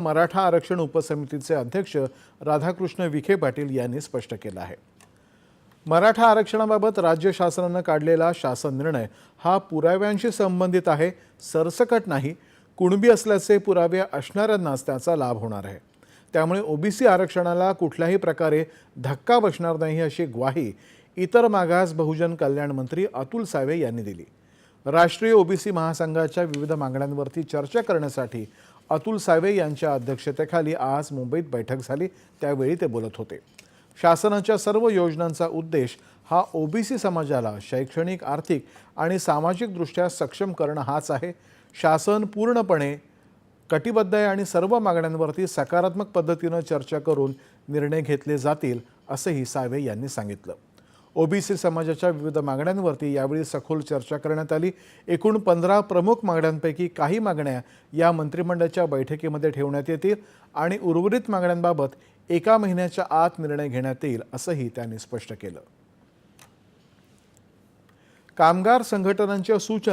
मराठा आरक्षण उपसमितीचे अध्यक्ष राधाकृष्ण विखे पाटील यांनी स्पष्ट केलं आहे। मराठा आरक्षणाबाबत राज्य शासनाने काढलेला शासन निर्णय हा पुराव्यांशी संबंधित आहे, सरसकट नाही। कुणबी असल्याचे पुरावे असणाऱ्यांनाच त्याचा लाभ होणार आहे। त्यामुळे ओबीसी आरक्षणाला कुठल्याही प्रकारे धक्का बसणार नाही अशी ग्वाही इतर मागास बहुजन कल्याण मंत्री अतुल सावे यांनी दिली। राष्ट्रीय ओबीसी महासंघाच्या विविध मागण्यांवरती चर्चा करण्यासाठी अतुल सावे यांच्या अध्यक्षतेखाली आज मुंबईत बैठक झाली, त्यावेळी ते बोलत होते। शासनाच्या सर्व योजनांचा उद्देश हा ओबीसी समाजाला शैक्षणिक, आर्थिक आणि सामाजिक दृष्ट्या सक्षम करणं हाच आहे। शासन पूर्णपणे कटिबद्ध आहे आणि सर्व मागण्यांवरती सकारात्मक पद्धतीने चर्चा करून निर्णय घेतले जातील, असंही सावे यांनी सांगितलं। ओबीसी समाजाच्या विविध मागण्यांवरती यावेळी सखोल चर्चा करण्यात आली। एकूण 15 प्रमुख मागण्यांपैकी काही मागण्या या मंत्रिमंडळाच्या बैठकीमध्ये ठेवण्यात येतील आणि उर्वरित मागण्यांबाबत 1 महिन्याच्या आत निर्णय घेण्यात येईल, असंही त्यांनी स्पष्ट केलं। कामगार संघटनांच्या सूचना